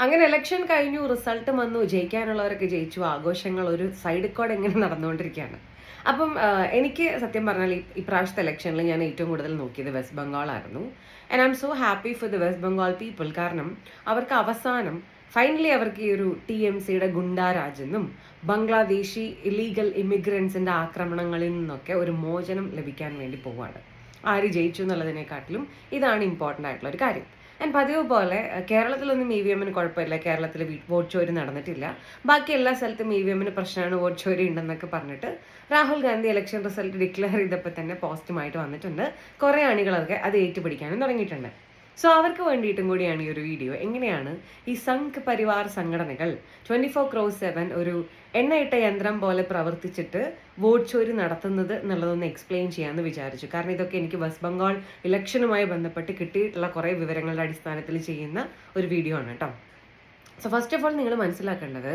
അങ്ങനെ ഇലക്ഷൻ കഴിഞ്ഞു, റിസൾട്ട് വന്നു, ജയിക്കാനുള്ളവരൊക്കെ ജയിച്ചു, ആഘോഷങ്ങൾ ഒരു സൈഡ് കോഡ് എങ്ങനെ നടന്നുകൊണ്ടിരിക്കുകയാണ്. അപ്പം എനിക്ക് സത്യം പറഞ്ഞാൽ ഇപ്രാവശ്യത്തെ ഇലക്ഷനിൽ ഞാൻ ഏറ്റവും കൂടുതൽ നോക്കിയത് വെസ്റ്റ് ബംഗാളായിരുന്നു. And I am so happy for the West Bengal people. കാരണം അവർക്ക് അവസാനം ഫൈനലി അവർക്ക് ഈ ഒരു TMCയുടെ ഗുണ്ടാരാജെന്നും ബംഗ്ലാദേശി ഇല്ലീഗൽ ഇമിഗ്രൻസിന്റെ ആക്രമണങ്ങളിൽ നിന്നൊക്കെ ഒരു മോചനം ലഭിക്കാൻ വേണ്ടി പോവുകയാണ്. ആര് ജയിച്ചു എന്നുള്ളതിനെക്കാട്ടിലും ഇതാണ് ഇമ്പോർട്ടൻ്റ് ആയിട്ടുള്ള ഒരു കാര്യം. ആൻഡ് പതിവ് പോലെ കേരളത്തിലൊന്നും EVM കുഴപ്പമില്ല, കേരളത്തിൽ വോട്ട് ചോരി നടന്നിട്ടില്ല. ബാക്കി എല്ലാ സ്ഥലത്തും EVM പ്രശ്നമാണ്, വോട്ട് ചോരി ഉണ്ടെന്നൊക്കെ പറഞ്ഞിട്ട് Rahul Gandhi election result declare ചെയ്തപ്പോൾ തന്നെ പോസിറ്റീവായിട്ട് വന്നിട്ടുണ്ട്. കുറേ അണികളൊക്കെ അത് ഏറ്റുപിടിക്കാനും തുടങ്ങിയിട്ടുണ്ട്. സോ അവർക്ക് വേണ്ടിയിട്ടും കൂടിയാണ് ഈ ഒരു വീഡിയോ. എങ്ങനെയാണ് ഈ സംഘ് പരിവാർ സംഘടനകൾ 24/7 ഒരു എണ്ണയിട്ട യന്ത്രം പോലെ പ്രവർത്തിച്ചിട്ട് വോട്ട് ചോരി നടത്തുന്നത് എന്നുള്ളതൊന്ന് എക്സ്പ്ലെയിൻ ചെയ്യാമെന്ന് വിചാരിച്ചു. കാരണം ഇതൊക്കെ എനിക്ക് വെസ്റ്റ് ബംഗാൾ ഇലക്ഷനുമായി ബന്ധപ്പെട്ട് കിട്ടിയിട്ടുള്ള കുറേ വിവരങ്ങളുടെ അടിസ്ഥാനത്തിൽ ചെയ്യുന്ന ഒരു വീഡിയോ ആണ് കേട്ടോ. സോ ഫസ്റ്റ് ഓഫ് ഓൾ നിങ്ങൾ മനസ്സിലാക്കേണ്ടത്,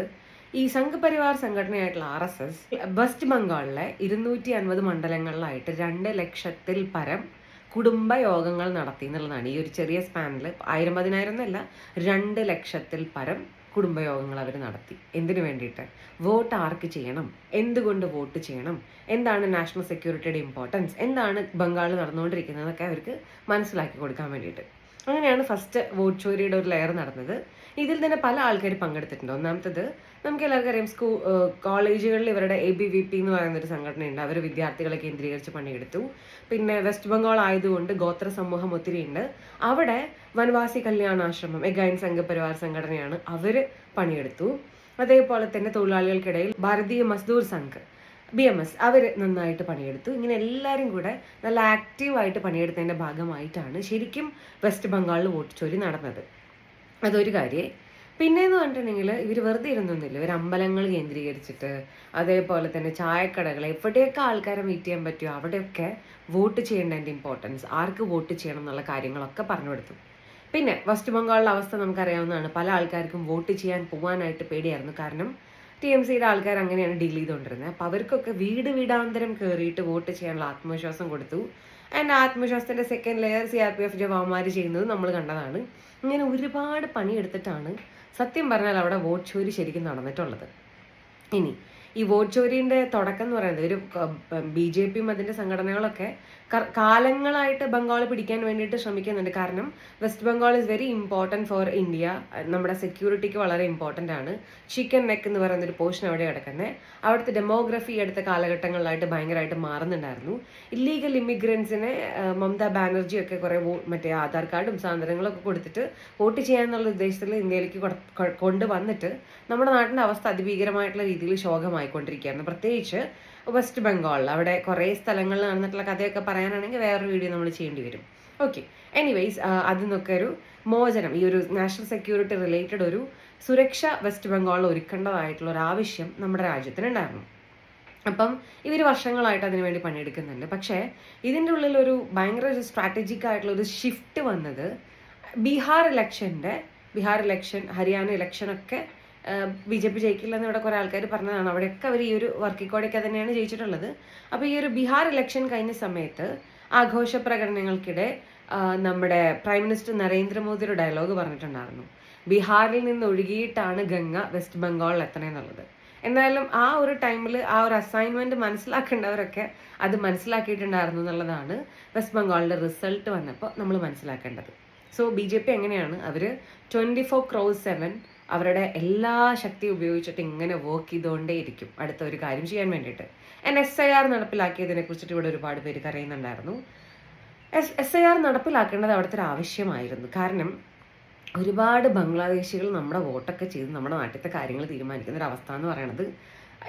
ഈ സംഘ് പരിവാർ സംഘടനയായിട്ടുള്ള RSS വെസ്റ്റ് ബംഗാളിലെ 250 മണ്ഡലങ്ങളിലായിട്ട് 2 ലക്ഷത്തിൽ പരം കുടുംബ യോഗങ്ങൾ നടത്തി എന്നുള്ളതാണ്. ഈ ഒരു ചെറിയ സ്പാനിൽ 1000-10,000 എന്നല്ല, 2 ലക്ഷത്തിൽ പരം കുടുംബയോഗങ്ങൾ അവർ നടത്തി. എന്തിനു വേണ്ടിയിട്ട്? വോട്ട് ആർക്ക് ചെയ്യണം, എന്തുകൊണ്ട് വോട്ട് ചെയ്യണം, എന്താണ് നാഷണൽ സെക്യൂരിറ്റിയുടെ ഇമ്പോർട്ടൻസ്, എന്താണ് ബംഗാളിൽ നടന്നുകൊണ്ടിരിക്കുന്നതൊക്കെ അവർക്ക് മനസ്സിലാക്കി കൊടുക്കാൻ വേണ്ടിയിട്ട്. അങ്ങനെയാണ് ഫസ്റ്റ് വോട്ട് ചോരിയുടെ ഒരു ലെയർ നടന്നത്. ഇതിൽ തന്നെ പല ആൾക്കാർ പങ്കെടുത്തിട്ടുണ്ട്. ഒന്നാമത്തത് നമുക്ക് എല്ലാവർക്കും അറിയാം, കോളേജുകളിൽ ഇവരുടെ ABVP എന്ന് പറയുന്നൊരു സംഘടനയുണ്ട്. അവർ വിദ്യാർത്ഥികളെ കേന്ദ്രീകരിച്ച് പണിയെടുത്തു. പിന്നെ വെസ്റ്റ് ബംഗാൾ ആയതുകൊണ്ട് ഗോത്ര സമൂഹം ഒത്തിരി ഉണ്ട്. അവിടെ വനവാസി കല്യാണാശ്രമം എഗൈൻ സംഘ് പരിവാർ സംഘടനയാണ്, അവർ പണിയെടുത്തു. അതേപോലെ തന്നെ തൊഴിലാളികൾക്കിടയിൽ ഭാരതീയ മസ്ദൂർ സംഘ് BMS അവർ നന്നായിട്ട് പണിയെടുത്തു. ഇങ്ങനെ എല്ലാവരും കൂടെ നല്ല ആക്റ്റീവായിട്ട് പണിയെടുത്തതിൻ്റെ ഭാഗമായിട്ടാണ് ശരിക്കും വെസ്റ്റ് ബംഗാളിൽ വോട്ട് ചോരി നടന്നത്. അതൊരു കാര്യം. പിന്നെയെന്ന് പറഞ്ഞിട്ടുണ്ടെങ്കിൽ ഇവർ വെറുതെ ഇരുന്നൊന്നുമില്ല. ഇവർ അമ്പലങ്ങൾ കേന്ദ്രീകരിച്ചിട്ട്, അതേപോലെ തന്നെ ചായക്കടകൾ, എവിടെയൊക്കെ ആൾക്കാരെ മീറ്റ് ചെയ്യാൻ പറ്റുമോ അവിടെയൊക്കെ വോട്ട് ചെയ്യേണ്ടതിൻ്റെ ഇമ്പോർട്ടൻസ്, ആർക്ക് വോട്ട് ചെയ്യണം എന്നുള്ള കാര്യങ്ങളൊക്കെ പറഞ്ഞു കൊടുത്തു. പിന്നെ വെസ്റ്റ് ബംഗാളിലെ അവസ്ഥ നമുക്കറിയാവുന്നതാണ്. പല ആൾക്കാർക്കും വോട്ട് ചെയ്യാൻ പോകാനായിട്ട് പേടിയായിരുന്നു. കാരണം TMCയുടെ ആൾക്കാർ അങ്ങനെയാണ് ഡീൽ ചെയ്തുകൊണ്ടിരുന്നത്. അപ്പോൾ അവർക്കൊക്കെ വീടാന്തരം കയറിയിട്ട് വോട്ട് ചെയ്യാനുള്ള ആത്മവിശ്വാസം കൊടുത്തു. ആൻഡ് ആത്മവിശ്വാസത്തിൻ്റെ സെക്കൻഡ് ലെയർ CRPF ജവാന്മാർ ചെയ്യുന്നത് നമ്മൾ കണ്ടതാണ്. ഇങ്ങനെ ഒരുപാട് പണിയെടുത്തിട്ടാണ് സത്യം പറഞ്ഞാൽ അവിടെ വോട്ട് ചോരി ശരിക്കും നടന്നിട്ടുള്ളത്. ഇനി ഈ വോട്ട് ചോരീൻ്റെ തുടക്കം എന്ന് പറയുന്നത് ഒരു BJPയും അതിൻ്റെ സംഘടനകളൊക്കെ കാലങ്ങളായിട്ട് ബംഗാൾ പിടിക്കാൻ വേണ്ടിയിട്ട് ശ്രമിക്കുന്നുണ്ട്. കാരണം west Bengal is very important for India. നമ്മുടെ സെക്യൂരിറ്റിക്ക് വളരെ ഇമ്പോർട്ടൻ്റ് ആണ്. ചിക്കൻ നെക്ക് എന്ന് പറയുന്നൊരു പോർഷൻ അവിടെ കിടക്കുന്നത്. അവിടുത്തെ ഡെമോഗ്രഫി അടുത്ത കാലഘട്ടങ്ങളിലായിട്ട് ഭയങ്കരമായിട്ട് മാറുന്നുണ്ടായിരുന്നു. ഇല്ലീഗൽ ഇമിഗ്രൻസിനെ മമതാ ബാനർജി ഒക്കെ കുറേ മറ്റേ ആധാർ കാർഡും സാധനങ്ങളൊക്കെ കൊടുത്തിട്ട് വോട്ട് ചെയ്യാന്നുള്ള ഉദ്ദേശത്തിൽ ഇന്ത്യയിലേക്ക് കൊണ്ടുവന്നിട്ട് നമ്മുടെ നാട്ടിൻ്റെ അവസ്ഥ അതിഭീകരമായിട്ടുള്ള രീതിയിൽ ശോകമായിക്കൊണ്ടിരിക്കുകയായിരുന്നു. പ്രത്യേകിച്ച് വെസ്റ്റ് ബംഗാളിൽ അവിടെ കുറേ സ്ഥലങ്ങളിൽ നടന്നിട്ടുള്ള കഥയൊക്കെ പറയാനാണെങ്കിൽ വേറൊരു വീഡിയോ നമ്മൾ ചെയ്യേണ്ടി വരും. ഓക്കെ, എനിവേയ്സ് അതിൽ നിന്നൊക്കെ ഒരു മോചനം, ഈ ഒരു നാഷണൽ സെക്യൂരിറ്റി റിലേറ്റഡ് ഒരു സുരക്ഷ വെസ്റ്റ് ബംഗാളിൽ ഒരുക്കേണ്ടതായിട്ടുള്ള ഒരു ആവശ്യം നമ്മുടെ രാജ്യത്തിനുണ്ടായിരുന്നു. അപ്പം ഇവർ വർഷങ്ങളായിട്ട് അതിനുവേണ്ടി പണിയെടുക്കുന്നുണ്ട്. പക്ഷേ ഇതിൻ്റെ ഉള്ളിൽ ഒരു ഭയങ്കര ഒരു സ്ട്രാറ്റജിക് ആയിട്ടുള്ള ഒരു ഷിഫ്റ്റ് വന്നത് ബീഹാർ ഇലക്ഷൻ, ഹരിയാന ഇലക്ഷനൊക്കെ BJP ജയിക്കില്ലെന്ന് ഇവിടെ കുറേ ആൾക്കാർ പറഞ്ഞതാണ്. അവിടെയൊക്കെ അവർ ഈ ഒരു വർക്കിക്കോടെയൊക്കെ തന്നെയാണ് ജയിച്ചിട്ടുള്ളത്. അപ്പോൾ ഈ ഒരു ബീഹാർ ഇലക്ഷൻ കഴിഞ്ഞ സമയത്ത് ആഘോഷ പ്രകടനങ്ങൾക്കിടെ നമ്മുടെ പ്രൈം മിനിസ്റ്റർ നരേന്ദ്രമോദിയുടെ ഡയലോഗ് പറഞ്ഞിട്ടുണ്ടായിരുന്നു, ബീഹാറിൽ നിന്ന് ഒഴുകിയിട്ടാണ് ഗംഗ വെസ്റ്റ് ബംഗാളിൽ എത്തണമെന്നുള്ളത്. എന്തായാലും ആ ഒരു ടൈമിൽ ആ ഒരു അസൈൻമെൻറ്റ് മനസ്സിലാക്കേണ്ടവരൊക്കെ അത് മനസ്സിലാക്കിയിട്ടുണ്ടായിരുന്നു എന്നുള്ളതാണ് വെസ്റ്റ് ബംഗാളിൻ്റെ റിസൾട്ട് വന്നപ്പോൾ നമ്മൾ മനസ്സിലാക്കേണ്ടത്. സോ BJP എങ്ങനെയാണ് അവർ 24/7 അവരുടെ എല്ലാ ശക്തി ഉപയോഗിച്ചിട്ട് ഇങ്ങനെ വർക്ക് ചെയ്തുകൊണ്ടേയിരിക്കും അടുത്ത ഒരു കാര്യം ചെയ്യാൻ വേണ്ടിയിട്ട്. SIR നടപ്പിലാക്കിയതിനെ കുറിച്ചിട്ട് ഇവിടെ ഒരുപാട് പേര് കരയുന്നുണ്ടായിരുന്നു. SIR നടപ്പിലാക്കേണ്ടത് അവിടുത്തെ ഒരു ആവശ്യമായിരുന്നു. കാരണം ഒരുപാട് ബംഗ്ലാദേശികൾ നമ്മുടെ വോട്ടൊക്കെ ചെയ്ത് നമ്മുടെ നാട്ടിലത്തെ കാര്യങ്ങൾ തീരുമാനിക്കുന്ന ഒരു അവസ്ഥ എന്ന് പറയുന്നത്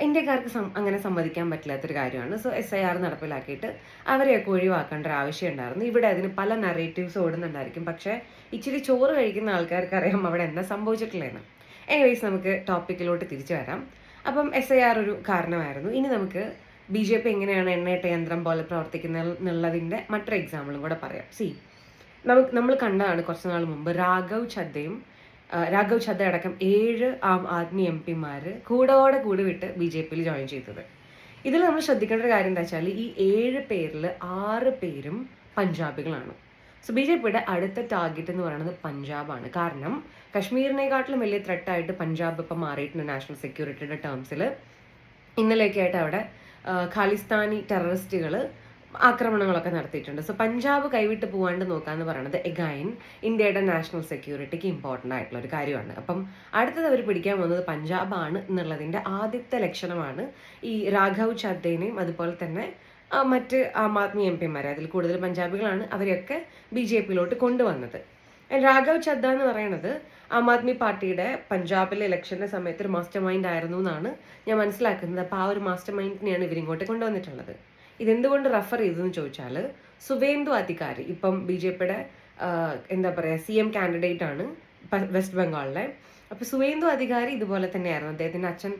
ഇന്ത്യക്കാർക്ക് അങ്ങനെ സമ്മതിക്കാൻ പറ്റില്ലാത്തൊരു കാര്യമാണ്. സോ SIR നടപ്പിലാക്കിയിട്ട് അവരെയൊക്കെ ഒഴിവാക്കേണ്ട ഒരു ആവശ്യം ഉണ്ടായിരുന്നു. ഇവിടെ അതിന് പല നറേറ്റീവ്സ് ഓടുന്നുണ്ടായിരിക്കും. പക്ഷേ ഇച്ചിരി ചോറ് കഴിക്കുന്ന ആൾക്കാർക്ക് അറിയാം അവിടെ എന്താ സംഭവിച്ചിട്ടില്ലെന്ന്. എനിവേയ്സ് നമുക്ക് ടോപ്പിക്കിലോട്ട് തിരിച്ചു വരാം. അപ്പം SIR ഒരു കാരണമായിരുന്നു. ഇനി നമുക്ക് BJP എങ്ങനെയാണ് എണ്ണയിട്ട യന്ത്രം പോലെ പ്രവർത്തിക്കുന്നത് എന്നുള്ളതിൻ്റെ മറ്റൊരു എക്സാമ്പിളും കൂടെ പറയാം. നമ്മൾ കണ്ടതാണ് കുറച്ച് നാൾ മുമ്പ് രാഘവ് ഛദ്ദ അടക്കം 7 ആം ആദ്മി MP കൂടെ വിട്ട് BJPയിൽ ജോയിൻ ചെയ്തത്. ഇതിൽ നമ്മൾ ശ്രദ്ധിക്കേണ്ട ഒരു കാര്യം എന്താ വെച്ചാൽ ഈ 7 പേരിൽ 6 പേരും പഞ്ചാബികളാണ്. സോ BJPയുടെ അടുത്ത ടാർഗറ്റ് എന്ന് പറയുന്നത് പഞ്ചാബാണ്. കാരണം കശ്മീരിനെക്കാട്ടിലും വലിയ ത്രെട്ടായിട്ട് പഞ്ചാബ് ഇപ്പം മാറിയിട്ടുണ്ട് നാഷണൽ സെക്യൂരിറ്റിയുടെ ടേംസിൽ. ഇന്നലെയൊക്കെ ആയിട്ട് അവിടെ ഖാലിസ്ഥാനി ടെററിസ്റ്റുകൾ ആക്രമണങ്ങളൊക്കെ നടത്തിയിട്ടുണ്ട്. സോ പഞ്ചാബ് കൈവിട്ട് പോകാണ്ട് നോക്കാന്ന് പറയുന്നത് എഗൈൻ ഇന്ത്യയുടെ നാഷണൽ സെക്യൂരിറ്റിക്ക് ഇമ്പോർട്ടൻ്റ് ആയിട്ടുള്ള ഒരു കാര്യമാണ്. അപ്പം അടുത്തത് അവർ പിടിക്കാൻ പോകുന്നത് പഞ്ചാബാണ് എന്നുള്ളതിൻ്റെ ആദ്യത്തെ ലക്ഷണമാണ് ഈ രാഘവ് ചദ്ദയിനെയും അതുപോലെ തന്നെ മറ്റ് ആം ആദ്മി MP അതിൽ കൂടുതൽ പഞ്ചാബികളാണ് അവരെയൊക്കെ BJPയിലോട്ട് കൊണ്ടുവന്നത്. രാഘവ് ചദ്ദ എന്ന് പറയുന്നത് ആം ആദ്മി പാർട്ടിയുടെ പഞ്ചാബിലെ ഇലക്ഷൻ്റെ സമയത്ത് ഒരു മാസ്റ്റർ മൈൻഡ് ആയിരുന്നു എന്നാണ് ഞാൻ മനസ്സിലാക്കുന്നത്. അപ്പോൾ ആ ഒരു മാസ്റ്റർ മൈൻഡിനെയാണ് ഇവരിങ്ങോട്ട് കൊണ്ടുവന്നിട്ടുള്ളത്. ഇതെന്തുകൊണ്ട് റെഫർ ചെയ്തതെന്ന് ചോദിച്ചാൽ സുവേന്ദു അധികാരി ഇപ്പം BJPയുടെ എന്താ പറയുക CM കാൻഡിഡേറ്റ് ആണ് വെസ്റ്റ് ബംഗാളിലെ. അപ്പോൾ സുവേന്ദു അധികാരി ഇതുപോലെ തന്നെയായിരുന്നു. അദ്ദേഹത്തിൻ്റെ അച്ഛൻ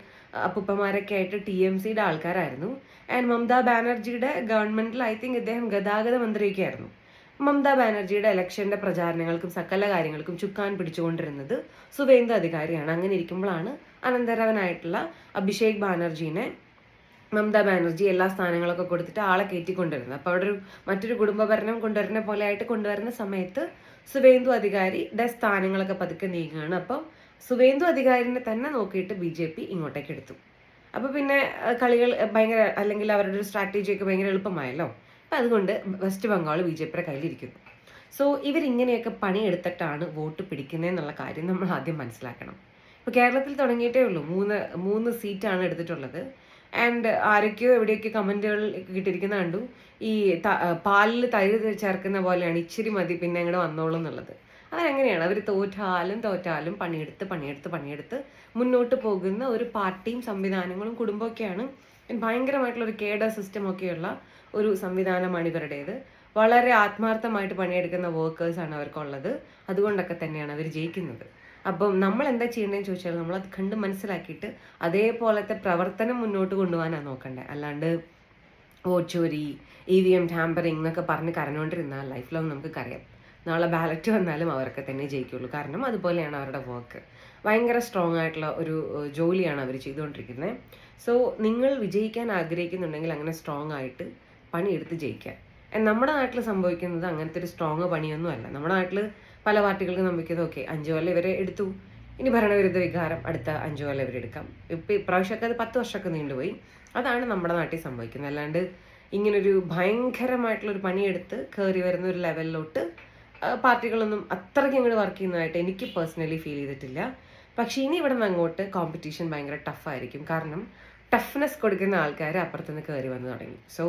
അപ്പുപ്പമാരൊക്കെ ആയിട്ട് TMCയുടെ ആൾക്കാരായിരുന്നു. ആൻഡ് മമതാ ബാനർജിയുടെ ഗവൺമെന്റിൽ ഐ തിങ്ക് ഇദ്ദേഹം ഗതാഗത മന്ത്രിയൊക്കെ ആയിരുന്നു. മമതാ ബാനർജിയുടെ ഇലക്ഷന്റെ പ്രചാരണങ്ങൾക്കും സകല കാര്യങ്ങൾക്കും ചുക്കാൻ പിടിച്ചുകൊണ്ടിരുന്നത് സുവേന്ദു അധികാരിയാണ്. അങ്ങനെ ഇരിക്കുമ്പോഴാണ് അനന്തരവനായിട്ടുള്ള അഭിഷേക് ബാനർജീനെ മമതാ ബാനർജി എല്ലാ സ്ഥാനങ്ങളൊക്കെ കൊടുത്തിട്ട് ആളെ കയറ്റിക്കൊണ്ടിരുന്നത്. അപ്പോൾ അവിടെ മറ്റൊരു കുടുംബ ഭരണം കൊണ്ടുവരുന്ന പോലെ ആയിട്ട് കൊണ്ടുവരുന്ന സമയത്ത് സുവേന്ദു അധികാരിയുടെ സ്ഥാനങ്ങളൊക്കെ പതുക്കെ നീങ്ങുകയാണ്. അപ്പം സുവേന്ദു അധികാരിനെ തന്നെ നോക്കിയിട്ട് BJP ഇങ്ങോട്ടേക്ക് എടുത്തു. അപ്പോൾ പിന്നെ കളികൾ ഭയങ്കര, അല്ലെങ്കിൽ അവരുടെ ഒരു സ്ട്രാറ്റജിയൊക്കെ ഭയങ്കര എളുപ്പമായല്ലോ. അപ്പം അതുകൊണ്ട് വെസ്റ്റ് ബംഗാൾ BJPയുടെ കയ്യിലിരിക്കുന്നു. സോ ഇവരിങ്ങനെയൊക്കെ പണിയെടുത്തിട്ടാണ് വോട്ട് പിടിക്കുന്നതെന്നുള്ള കാര്യം നമ്മൾ ആദ്യം മനസ്സിലാക്കണം. ഇപ്പോൾ കേരളത്തിൽ തുടങ്ങിയിട്ടേ ഉള്ളൂ, മൂന്ന് സീറ്റാണ് എടുത്തിട്ടുള്ളത്. ആൻഡ് ആരൊക്കെയോ എവിടെയൊക്കെ കമൻറ്റുകൾ കിട്ടിയിരിക്കുന്ന കണ്ടു, ഈ പാലിൽ തൈര് ചേർക്കുന്ന പോലെയാണ്, ഇച്ചിരി മതി പിന്നെ അങ്ങോട്ട് വന്നോളൂ എന്നുള്ളത്. അവരങ്ങനെയാണ്, അവർ തോറ്റാലും പണിയെടുത്ത് മുന്നോട്ട് പോകുന്ന ഒരു പാർട്ടിയും സംവിധാനങ്ങളും കുടുംബമൊക്കെയാണ്. ഭയങ്കരമായിട്ടുള്ള ഒരു കേഡർ സിസ്റ്റമൊക്കെയുള്ള ഒരു സംവിധാനമാണ് ഇവരുടേത്. വളരെ ആത്മാർത്ഥമായിട്ട് പണിയെടുക്കുന്ന വർക്കേഴ്സാണ് അവർക്കുള്ളത്. അതുകൊണ്ടൊക്കെ തന്നെയാണ് അവർ ജയിക്കുന്നത്. അപ്പം നമ്മൾ എന്താ ചെയ്യേണ്ടതെന്ന് ചോദിച്ചാൽ നമ്മളത് കണ്ട് മനസ്സിലാക്കിയിട്ട് അതേപോലത്തെ പ്രവർത്തനം മുന്നോട്ട് കൊണ്ടുപോകാനാണ് നോക്കണ്ടേ. അല്ലാണ്ട് വോട്ട് ചോരി, EVM ടാമ്പറിങ് എന്നൊക്കെ പറഞ്ഞ് കരഞ്ഞുകൊണ്ടിരുന്നാൽ ലൈഫ് ലോങ് നമുക്ക് കരയാം. നാളെ ബാലറ്റ് വന്നാലും അവരൊക്കെ തന്നെ ജയിക്കുള്ളൂ. കാരണം അതുപോലെയാണ് അവരുടെ വർക്ക്. ഭയങ്കര സ്ട്രോങ് ആയിട്ടുള്ള ഒരു ജോലിയാണ് അവർ ചെയ്തുകൊണ്ടിരിക്കുന്നത്. സോ നിങ്ങൾ വിജയിക്കാൻ ആഗ്രഹിക്കുന്നുണ്ടെങ്കിൽ അങ്ങനെ സ്ട്രോങ് ആയിട്ട് പണിയെടുത്ത് ജയിക്കാൻ. നമ്മുടെ നാട്ടിൽ സംഭവിക്കുന്നത് അങ്ങനത്തെ ഒരു സ്ട്രോങ് പണിയൊന്നും അല്ല. നമ്മുടെ നാട്ടിൽ പല പാർട്ടികൾക്ക് സംഭവിക്കുന്നത് ഓക്കെ 5 കൊല്ലം ഇവരെ എടുത്തു, ഇനി ഭരണവിരുദ്ധ വികാരം അടുത്ത 5 കൊല്ലം ഇവരെടുക്കാം. ഇപ്പം ഇപ്രാവശ്യമൊക്കെ അത് 10 വർഷമൊക്കെ നീണ്ടുപോയി. അതാണ് നമ്മുടെ നാട്ടിൽ സംഭവിക്കുന്നത്. അല്ലാണ്ട് ഇങ്ങനൊരു ഭയങ്കരമായിട്ടുള്ളൊരു പണിയെടുത്ത് കയറി വരുന്ന ഒരു ലെവലിലോട്ട് പാർട്ടികളൊന്നും അത്രയ്ക്ക് ഇങ്ങോട്ട് വർക്ക് ചെയ്യുന്നതായിട്ട് എനിക്ക് പേഴ്സണലി ഫീൽ ചെയ്തിട്ടില്ല. പക്ഷേ ഇനി ഇവിടെ നിന്ന് അങ്ങോട്ട് കോമ്പറ്റീഷൻ ഭയങ്കര ടഫായിരിക്കും. കാരണം ടഫ്നെസ് കൊടുക്കുന്ന ആൾക്കാർ അപ്പുറത്തുനിന്ന് കയറി വന്ന് തുടങ്ങി. സോ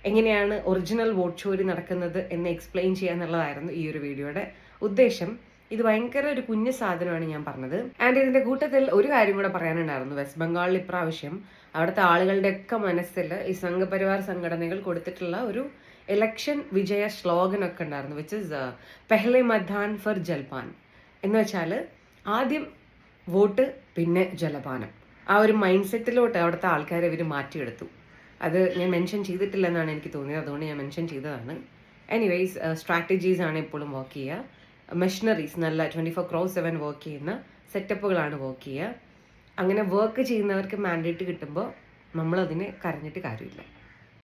എങ്ങനെയാണ് ഒറിജിനൽ വോട്ട് ചോരി നടക്കുന്നത് എന്ന് എക്സ്പ്ലെയിൻ ചെയ്യാന്നുള്ളതായിരുന്നു ഈ ഒരു വീഡിയോയുടെ ഉദ്ദേശം. ഇത് ഭയങ്കര ഒരു കുഞ്ഞു സാധനമാണ് ഞാൻ പറഞ്ഞത്. ആൻഡ് ഇതിന്റെ കൂട്ടത്തിൽ ഒരു കാര്യം കൂടെ പറയാനുണ്ടായിരുന്നു. വെസ്റ്റ് ബംഗാളിൽ ഇപ്രാവശ്യം അവിടുത്തെ ആളുകളുടെയൊക്കെ മനസ്സിൽ ഈ സംഘപരിവാർ സംഘടനകൾ കൊടുത്തിട്ടുള്ള ഒരു ഇലക്ഷൻ വിജയ സ്ലോഗൻ ഒക്കെ ഉണ്ടായിരുന്നു, വിച്ച് ഇസ് പെഹ്ലെ മത്ദാൻ ഫർ ജൽപാൻ. എന്ന് വെച്ചാൽ ആദ്യം വോട്ട് പിന്നെ ജലപാനം. ആ ഒരു മൈൻഡ് സെറ്റിലോട്ട് അവിടുത്തെ ആൾക്കാരെ ഇവർ മാറ്റിയെടുത്തു. അത് ഞാൻ മെൻഷൻ ചെയ്തിട്ടില്ലെന്നാണ് എനിക്ക് തോന്നിയത്, അതുകൊണ്ട് ഞാൻ മെൻഷൻ ചെയ്തതാണ്. എനിവേയ്സ് സ്ട്രാറ്റജീസ് ആണ് എപ്പോഴും വർക്ക് ചെയ്യുക. മെഷീനറീസ് നല്ല 24/7 വർക്ക് ചെയ്യുന്ന സെറ്റപ്പുകളാണ് വർക്ക് ചെയ്യുക. അങ്ങനെ വർക്ക് ചെയ്യുന്നവർക്ക് മാൻഡേറ്റ് കിട്ടുമ്പോൾ നമ്മളതിനെ കരഞ്ഞിട്ട് കാര്യമില്ല.